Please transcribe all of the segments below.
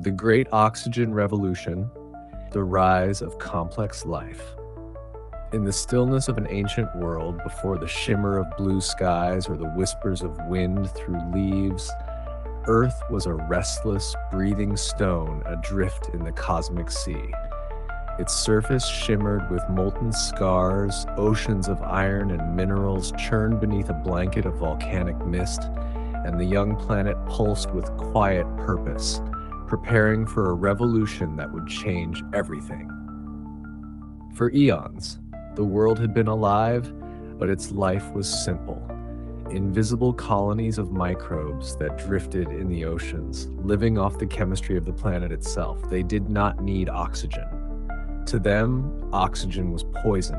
The Great Oxygen Revolution, the rise of complex life. In the stillness of an ancient world, before the shimmer of blue skies or the whispers of wind through leaves, Earth was a restless, breathing stone adrift in the cosmic sea. Its surface shimmered with molten scars, oceans of iron and minerals churned beneath a blanket of volcanic mist, and the young planet pulsed with quiet purpose, preparing for a revolution that would change everything. For eons, the world had been alive, but its life was simple. Invisible colonies of microbes that drifted in the oceans, living off the chemistry of the planet itself. They did not need oxygen. To them, oxygen was poison.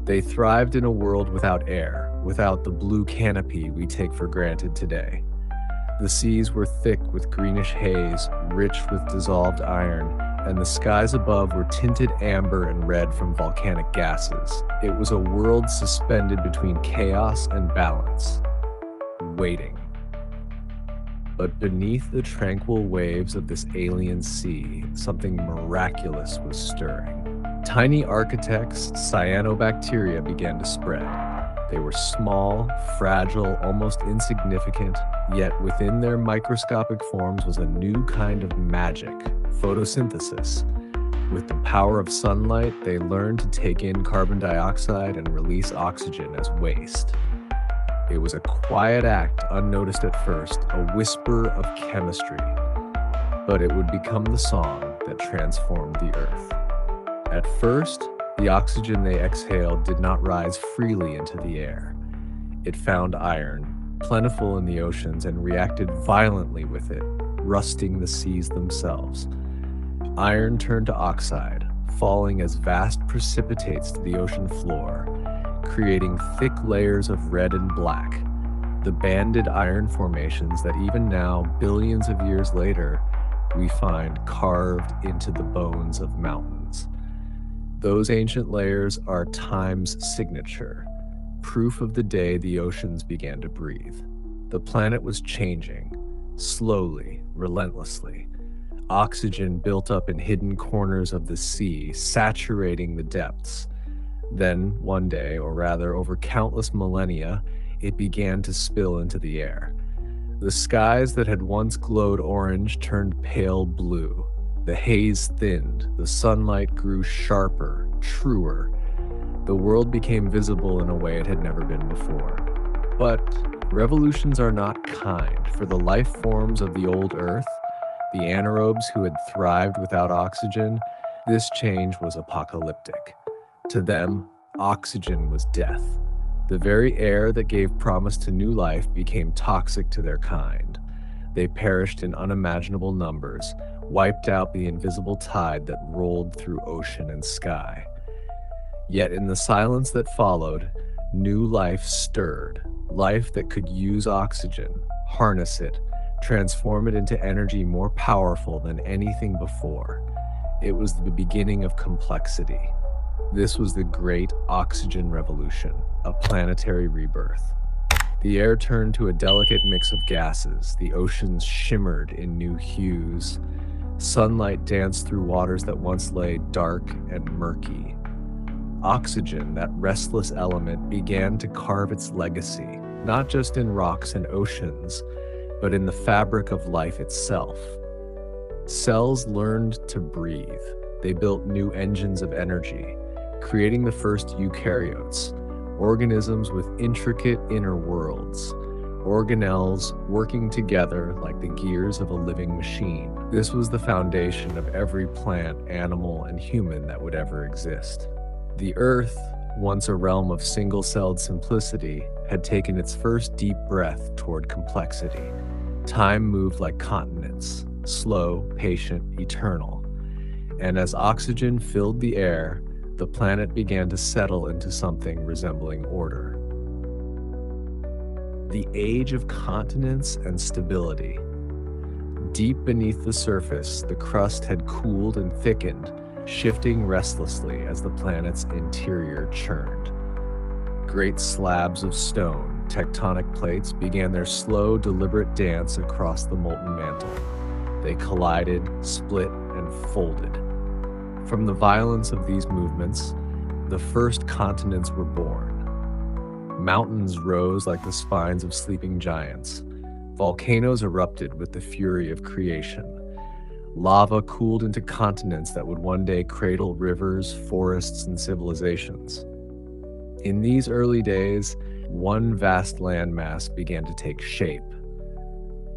They thrived in a world without air, without the blue canopy we take for granted today. The seas were thick with greenish haze, rich with dissolved iron, and the skies above were tinted amber and red from volcanic gases. It was a world suspended between chaos and balance, waiting. But beneath the tranquil waves of this alien sea, something miraculous was stirring. Tiny architects, cyanobacteria, began to spread. They were small, fragile, almost insignificant, yet within their microscopic forms was a new kind of magic, photosynthesis. With the power of sunlight, they learned to take in carbon dioxide and release oxygen as waste. It was a quiet act, unnoticed at first, a whisper of chemistry, but it would become the song that transformed the earth. At first, the oxygen they exhaled did not rise freely into the air. It found iron, plentiful in the oceans, and reacted violently with it, rusting the seas themselves. Iron turned to oxide, falling as vast precipitates to the ocean floor, creating thick layers of red and black, the banded iron formations that even now, billions of years later, we find carved into the bones of mountains. Those ancient layers are time's signature, proof of the day the oceans began to breathe. The planet was changing, slowly, relentlessly. Oxygen built up in hidden corners of the sea, saturating the depths. Then, one day, or rather over countless millennia, it began to spill into the air. The skies that had once glowed orange turned pale blue. The haze thinned, the sunlight grew sharper, truer. The world became visible in a way it had never been before. But revolutions are not kind, for the life forms of the old Earth, the anaerobes who had thrived without oxygen, this change was apocalyptic. To them, oxygen was death. The very air that gave promise to new life became toxic to their kind. They perished in unimaginable numbers, wiped out the invisible tide that rolled through ocean and sky. Yet in the silence that followed, new life stirred, life that could use oxygen, harness it, transform it into energy more powerful than anything before. It was the beginning of complexity. This was the Great Oxygen Revolution, a planetary rebirth. The air turned to a delicate mix of gases, the oceans shimmered in new hues. Sunlight danced through waters that once lay dark and murky. Oxygen, that restless element, began to carve its legacy, not just in rocks and oceans, but in the fabric of life itself. Cells learned to breathe. They built new engines of energy, creating the first eukaryotes, organisms with intricate inner worlds, organelles working together like the gears of a living machine. This was the foundation of every plant, animal, and human that would ever exist. The Earth, once a realm of single-celled simplicity, had taken its first deep breath toward complexity. Time moved like continents, slow, patient, eternal. And as oxygen filled the air, the planet began to settle into something resembling order. The age of continents and stability. Deep beneath the surface, the crust had cooled and thickened, shifting restlessly as the planet's interior churned. Great slabs of stone, tectonic plates, began their slow, deliberate dance across the molten mantle. They collided, split, and folded. From the violence of these movements, the first continents were born. Mountains rose like the spines of sleeping giants. Volcanoes erupted with the fury of creation. Lava cooled into continents that would one day cradle rivers, forests, and civilizations. In these early days, one vast landmass began to take shape.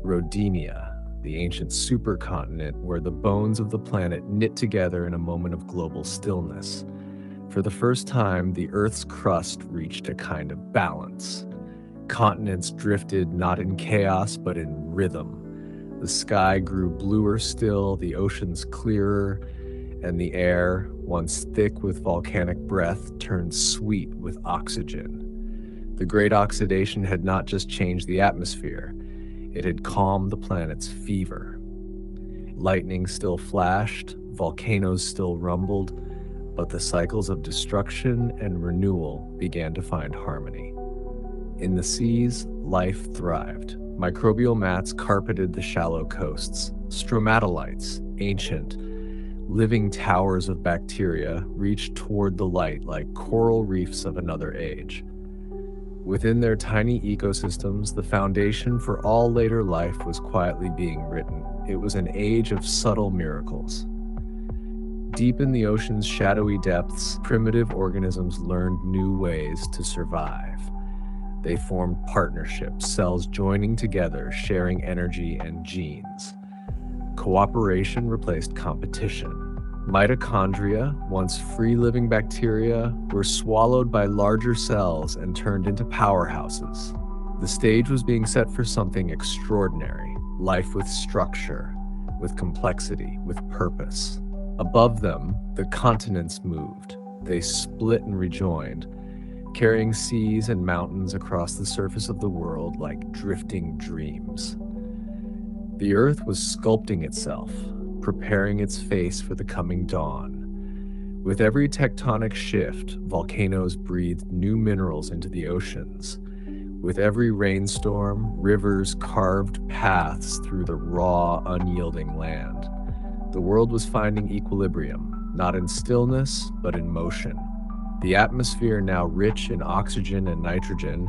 Rodinia, the ancient supercontinent where the bones of the planet knit together in a moment of global stillness. For the first time, the Earth's crust reached a kind of balance. Continents drifted not in chaos, but in rhythm. The sky grew bluer still, the oceans clearer, and the air, once thick with volcanic breath, turned sweet with oxygen. The great oxidation had not just changed the atmosphere, it had calmed the planet's fever. Lightning still flashed, volcanoes still rumbled, but the cycles of destruction and renewal began to find harmony. In the seas, life thrived. Microbial mats carpeted the shallow coasts. Stromatolites, ancient, living towers of bacteria, reached toward the light like coral reefs of another age. Within their tiny ecosystems, the foundation for all later life was quietly being written. It was an age of subtle miracles. Deep in the ocean's shadowy depths, primitive organisms learned new ways to survive. They formed partnerships, cells joining together, sharing energy and genes. Cooperation replaced competition. Mitochondria, once free-living bacteria, were swallowed by larger cells and turned into powerhouses. The stage was being set for something extraordinary, life with structure, with complexity, with purpose. Above them, the continents moved. They split and rejoined, carrying seas and mountains across the surface of the world like drifting dreams. The earth was sculpting itself, preparing its face for the coming dawn. With every tectonic shift, volcanoes breathed new minerals into the oceans. With every rainstorm, rivers carved paths through the raw, unyielding land. The world was finding equilibrium, not in stillness, but in motion. The atmosphere, now rich in oxygen and nitrogen,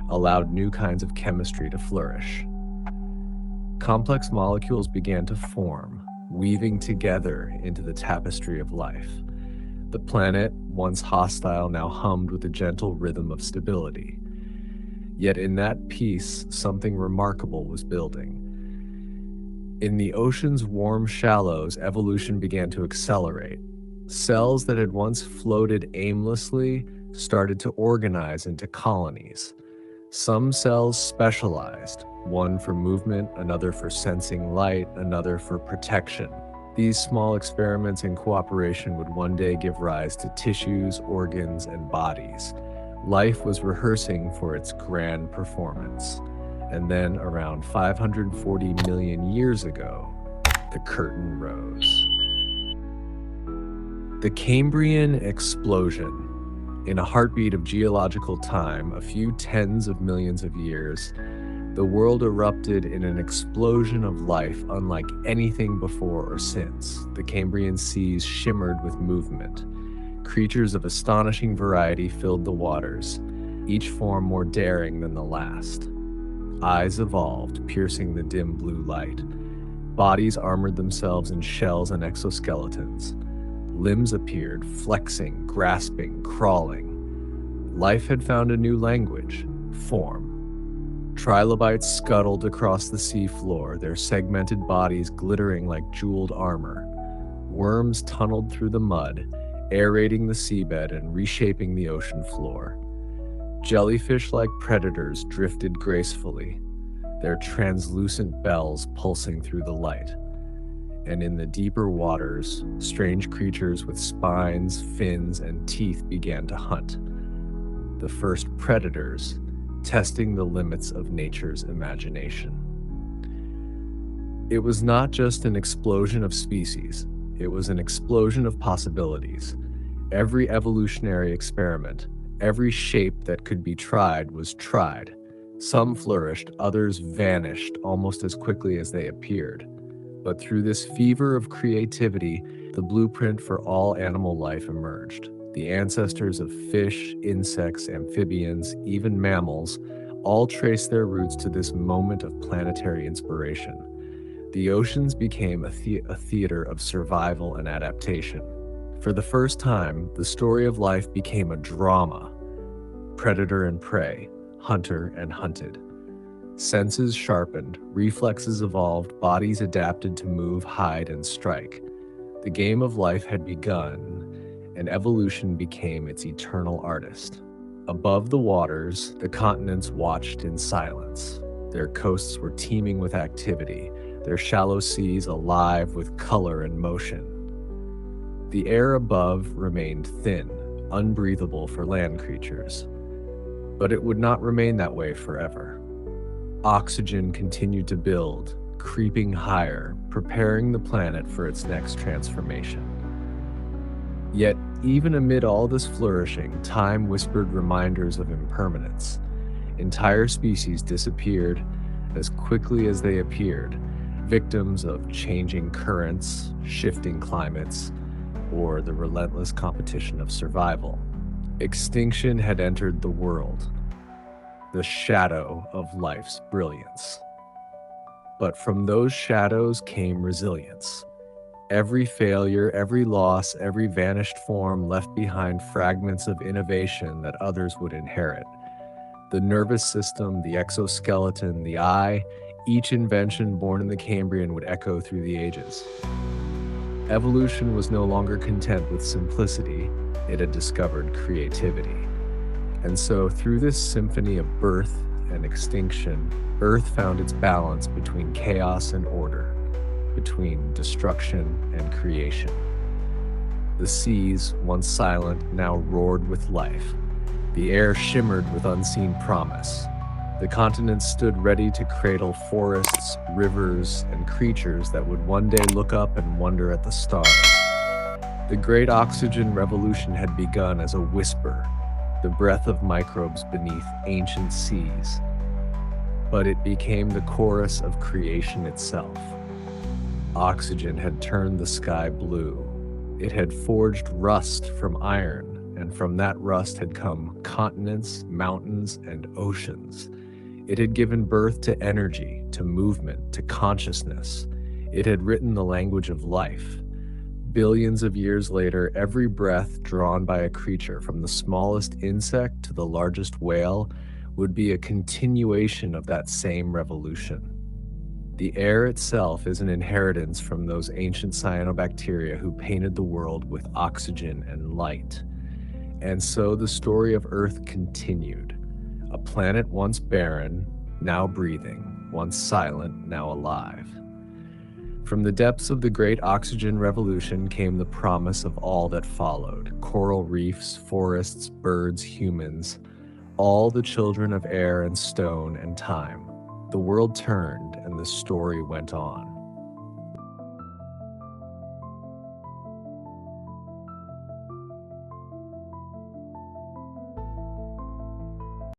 allowed new kinds of chemistry to flourish. Complex molecules began to form, weaving together into the tapestry of life. The planet, once hostile, now hummed with a gentle rhythm of stability. Yet in that peace, something remarkable was building. In the ocean's warm shallows, evolution began to accelerate. Cells that had once floated aimlessly started to organize into colonies. Some cells specialized, one for movement, another for sensing light, another for protection. These small experiments in cooperation would one day give rise to tissues, organs, and bodies. Life was rehearsing for its grand performance. And then, around 540 million years ago, the curtain rose. The Cambrian explosion. In a heartbeat of geological time, a few tens of millions of years, the world erupted in an explosion of life unlike anything before or since. The Cambrian seas shimmered with movement. Creatures of astonishing variety filled the waters, each form more daring than the last. Eyes evolved, piercing the dim blue light. Bodies armored themselves in shells and exoskeletons. Limbs appeared, flexing, grasping, crawling. Life had found a new language, form. Trilobites scuttled across the seafloor, their segmented bodies glittering like jeweled armor. Worms tunneled through the mud, aerating the seabed and reshaping the ocean floor. Jellyfish-like predators drifted gracefully, their translucent bells pulsing through the light. And in the deeper waters, strange creatures with spines, fins, and teeth began to hunt. The first predators, testing the limits of nature's imagination. It was not just an explosion of species, it was an explosion of possibilities. Every evolutionary experiment, every shape that could be tried was tried. Some flourished, others vanished almost as quickly as they appeared. But through this fever of creativity, the blueprint for all animal life emerged. The ancestors of fish, insects, amphibians, even mammals, all trace their roots to this moment of planetary inspiration. The oceans became a theater of survival and adaptation. For the first time, the story of life became a drama: predator and prey, hunter and hunted. Senses sharpened, reflexes evolved, bodies adapted to move, hide, and strike. The game of life had begun, and evolution became its eternal artist. Above the waters, the continents watched in silence. Their coasts were teeming with activity, their shallow seas alive with color and motion. The air above remained thin, unbreathable for land creatures. But it would not remain that way forever. Oxygen continued to build, creeping higher, preparing the planet for its next transformation. Yet, even amid all this flourishing, time whispered reminders of impermanence. Entire species disappeared as quickly as they appeared, victims of changing currents, shifting climates, or the relentless competition of survival. Extinction had entered the world, the shadow of life's brilliance. But from those shadows came resilience. Every failure, every loss, every vanished form left behind fragments of innovation that others would inherit. The nervous system, the exoskeleton, the eye, each invention born in the Cambrian would echo through the ages. Evolution was no longer content with simplicity, it had discovered creativity. And so, through this symphony of birth and extinction, Earth found its balance between chaos and order, between destruction and creation. The seas, once silent, now roared with life. The air shimmered with unseen promise. The continents stood ready to cradle forests, rivers, and creatures that would one day look up and wonder at the stars. The great oxygen revolution had begun as a whisper, the breath of microbes beneath ancient seas. But it became the chorus of creation itself. Oxygen had turned the sky blue. It had forged rust from iron, and from that rust had come continents, mountains, and oceans. It had given birth to energy, to movement, to consciousness. It had written the language of life. Billions of years later, every breath drawn by a creature, from the smallest insect to the largest whale, would be a continuation of that same revolution. The air itself is an inheritance from those ancient cyanobacteria who painted the world with oxygen and light. And so the story of Earth continued. A planet once barren, now breathing, once silent, now alive. From the depths of the great oxygen revolution came the promise of all that followed: coral reefs, forests, birds, humans, all the children of air and stone and time. The world turned and the story went on.